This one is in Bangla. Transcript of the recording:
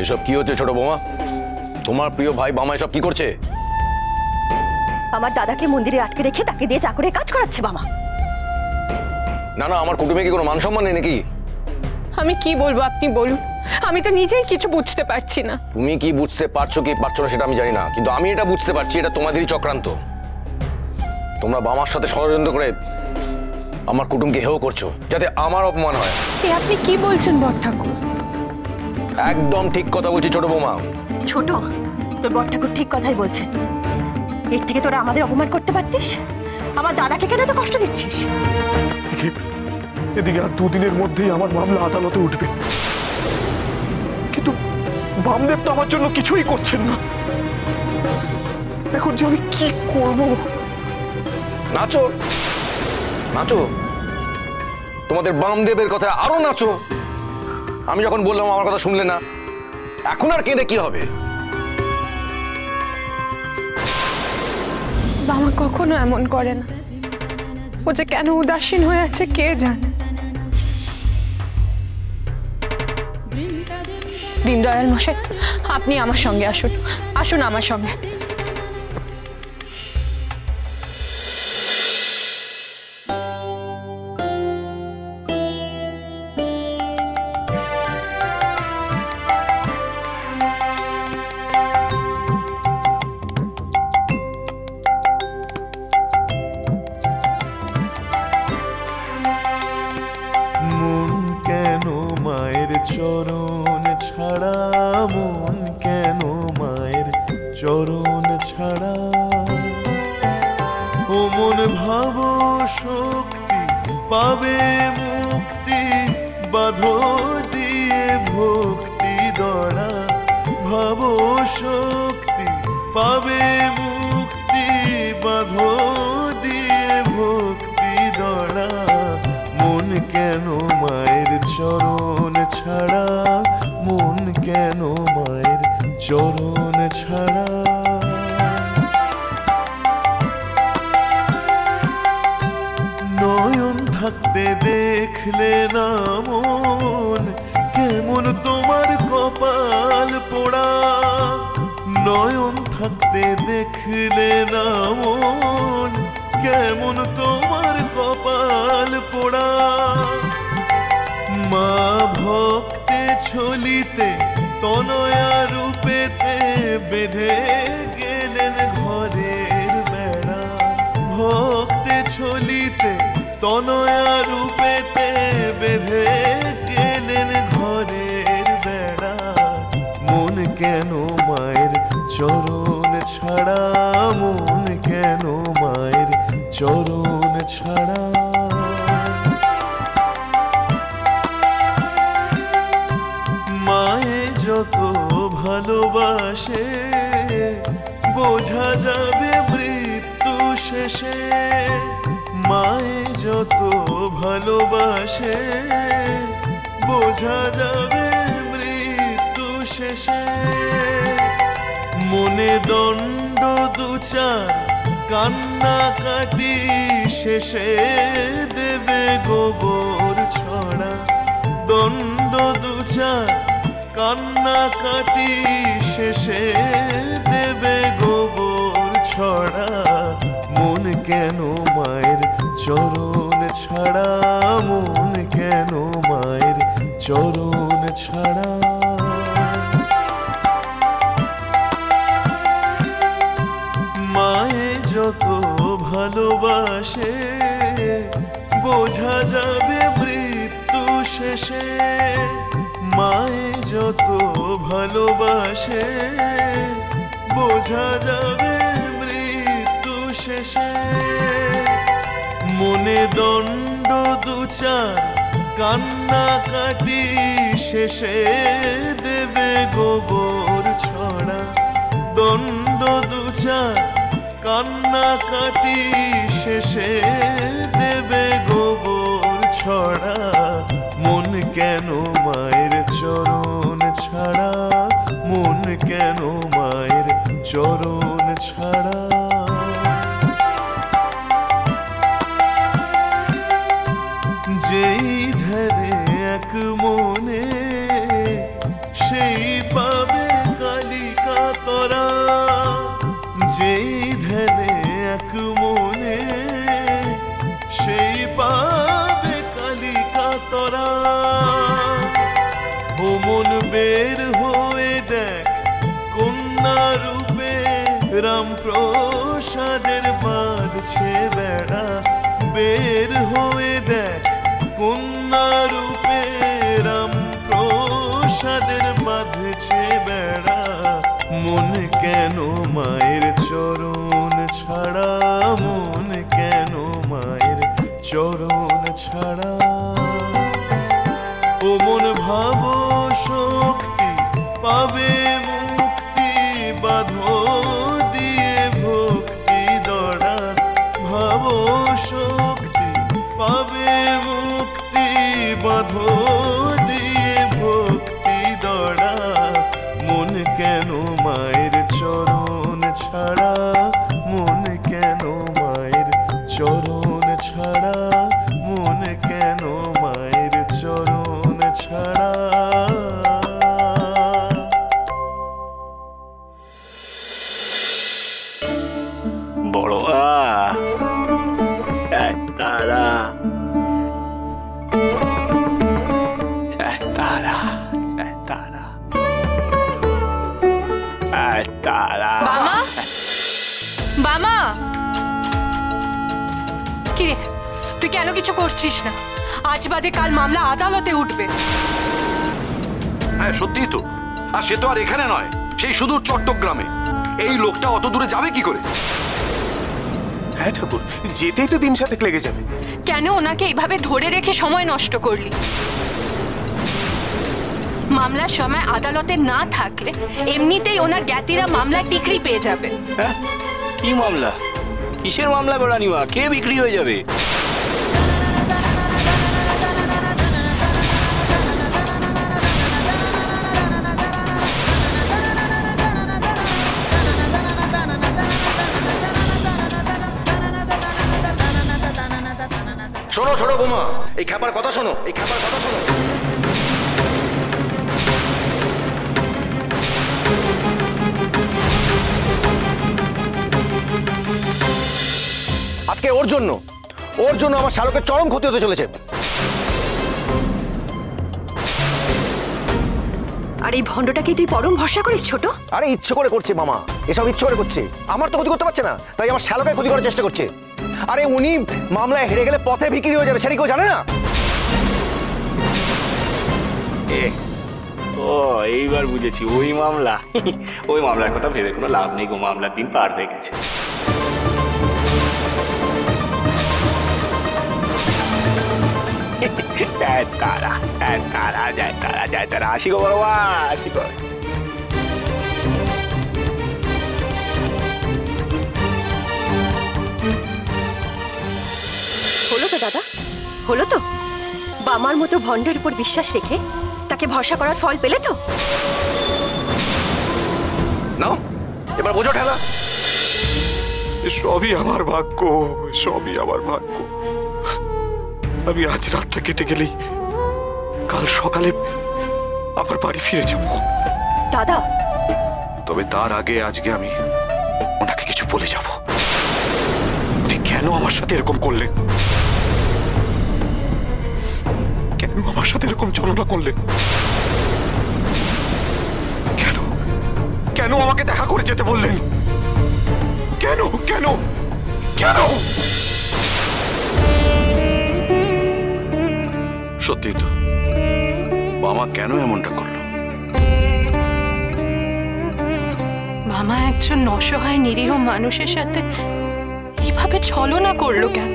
এসব কি হচ্ছে ছোট বৌমা? তোমার প্রিয় ভাই বামা এসব কি করছে? আমার দাদাকে মন্দিরে আটকে রেখে তাকে দিয়ে চাকরে কাজ করাচ্ছে বামা। না না, আমার কুটুমে কি কোনো মান সম্মান নেই নাকি? আমি কি বলবো আপনি বলুন, আমি তো নিজেই কিছু বুঝতে পারছি না। তুমি কি বুঝতে পারছো কি পারছো না সেটা আমি জানি না, কিন্তু আমি এটা বুঝতে পারছি এটা তোমাদেরই চক্রান্ত। তোমরা বামার সাথে ষড়যন্ত্র করে আমার কুটুমকে হেয় করছো যাতে আমার অপমান হয়। এ আপনি কি বলছেন বড় ঠাকুর? একদম ঠিক কথা বলছি ছোট বৌমা। ছোট, তোর বড় ঠাকুর ঠিক কথাই বলছে। এর থেকে তোরা আমাদের অপমান করতে পারতিস, আমার দাদাকে কেন তো কষ্ট দিচ্ছিস? এদিকে আর দুদিনের মধ্যেই আমার মামলা আদালতে উঠবে, কিন্তু বামদেব তো আমার জন্য কিছুই করছেন না। এখন যে আমি কি করব? নাচো নাচো, তোমাদের বামদেবের কথা আরো নাচো। আমি যখন বললাম আমার কথা শুনলে না, এখন আর কেঁদে কি হবে? বাবা কখনো এমন করে না, ও যে কেন উদাসীন হয়ে আছে কে জানে। দীনদয়াল মশাই, আপনি আমার সঙ্গে আসুন, আসুন আমার সঙ্গে। চরণ ছাড়া, মন কেন মায়ের চরণ ছাড়া? ও মন ভাব শক্তি পাবে মুক্তি, বাঁধো দিয়ে ভক্তি দড়া। ভাব শক্তি পাবে মুক্তি, বাঁধো দিয়ে ভক্তি দড়া। মন কেন মায়ের চরণ ছাড়া, মন কেন মায়ের চরণ ছাড়া? নয়ন থাকতে দেখলে না মন, কেমন তোমার কপাল পোড়া। নয়ন থাকতে দেখলে না মন, কেমন তোমার কপাল পোড়া। মা ভক্তে ছলিতে তনয়া রূপেতে বেঁধে গেলেন ঘরের বেড়া। ভক্তে ছলিতে তনয়া রূপেতে বেঁধে গেলেন ঘরের বেড়া। মন কেন মায়ের চরণ ছাড়া, মন কেন মায়ের চরণ ছাড়া? মায়ে যত ভালোবাসে বোঝা যাবে মৃত্যু শেষে। মায়ে যত ভালোবাসে বোঝা যাবে মৃত্যু শেষে। মনে দণ্ড দুচার কান্নাকাটি শেষে দেবে গোবর ছড়া। দণ্ড দুচার কান্নাকাটি শেষে দেবে গোবর ছড়া। মন কেন মায়ের চরণ ছাড়া, মন কেন মায়ের চরণ ছাড়া? মায়ে যত ভালোবাসে বোঝা যাবে মৃত্যু শেষে। মায়ে যত ভালোবাসে বোঝা যাবে মৃত্যু শেষে। মনে দণ্ড দুচার কান্নাকাটি শেষে দেবে গোবর ছড়া। দণ্ড দুচার কান্নাকাটি শেষে দেবে গোবর ছড়া। মন কেন মায়ের চরণ ছাড়া, মন কেন মায়ের চরণ ছাড়া? যেই ধ্যানে এক মনে সেই পা যেই ধ্যানে এক মনে সেই পাবে কালিকা তরা। ও মন বের হয়ে দেখ কন্যা রূপে রামপ্রসাদের বাঁধছে বেড়া। বের হয়ে দেখ কন্যা রূপে রামপ্রসাদের বাঁধছে বেড়া। মন কেন মায়ের চরণ ছাড়া, মন কেন মায়ের চরণ ছাড়া। ও মন ভাব শক্তি পাবে মুক্তি, বাঁধো দিয়ে ভক্তি দড়া। ভাব শক্তি পাবে মুক্তি, বাঁধো দিয়ে ভক্তি দড়া। মন কেন মায়ের চরণ ছাড়া, মন কেন মায়ের চরণ ছাড়া, মন কেন মায়ের চরণ ছাড়া। বড়োয়া তারা তারা তারা তারা। বামা, বামা, কি রে তুই কেন কিছু করছিস না? আজ বাদে কাল মামলা আদালতে উঠবে। হ্যাঁ সত্যিই তো। আর সে তো আর এখানে নয়, সেই সুদূর চট্টগ্রামে। এই লোকটা অত দূরে যাবে কি করে? হ্যাঁ ঠাকুর, যেতেই তো দিন সাথে লেগে যাবে। কেন ওনাকে এইভাবে ধরে রেখে সময় নষ্ট করলি? মামলার সময় আদালতে না থাকলে এমনিতেই ওনার জ্ঞাতিরা মামলা ডিগ্রি পেয়ে যাবে। হ্যাঁ কি মামলা? কিসের মামলা গো রানিমা? কে বিক্রি হয়ে যাবে? শোনো শোনো বোমা, এই খ্যাপার কথা শোনো, এই খ্যাপার কথা শোনো। আজকে ওর জন্য আমার শালকের চরম ক্ষতি হতে চলেছে। আর এই ভণ্ডটাকে তুই পরম ভরসা করিস ছোট? আরে ইচ্ছে করে করছে মামা, এসব ইচ্ছে করে করছে। আমার তো ক্ষতি করতে পারছে না, তাই আমার শালকের ক্ষতি করার চেষ্টা করছে। আরে উনি মামলায় হেরে গেলে পথে বিক্রি হয়ে যাবে, সেটা কেউ জানে না। ও এইবার বুঝেছি, ওই মামলা। ওই মামলার কথা ভেবে কোনো লাভ নেই গো, মামলার দিন পার হয়ে গেছে। তারা তারা যায়, তারা যায়, তারা। আসি গো বাবা, আসি গো। হলো তো দাদা, হলো তো? বামার মতো ভণ্ডের উপর বিশ্বাস রেখে তাকে ভরসা করার ফল পেলে তো? নাও এবার বোঝো ঠেলা। সবই আমার ভাগ্য, সবই আমার ভাগ্য। আমি আজ রাতটা কেটে গেলেই কাল সকালে আবার বাড়ি ফিরে যাব দাদা। তবে তার আগে আজকে আমি ওনাকে কিছু বলে যাব। উনি কেন আমার সাথে এরকম করলেন, কেন আমার সাথে এরকম ছলনা করলেন, কেন কেন আমাকে দেখা করে যেতে বললেন, কেন কেন কেন? সত্যি তো, বাবা কেন এমনটা করলো? মামা একজন অসহায় নিরীহ মানুষের সাথে এইভাবে ছলনা করলো কেন?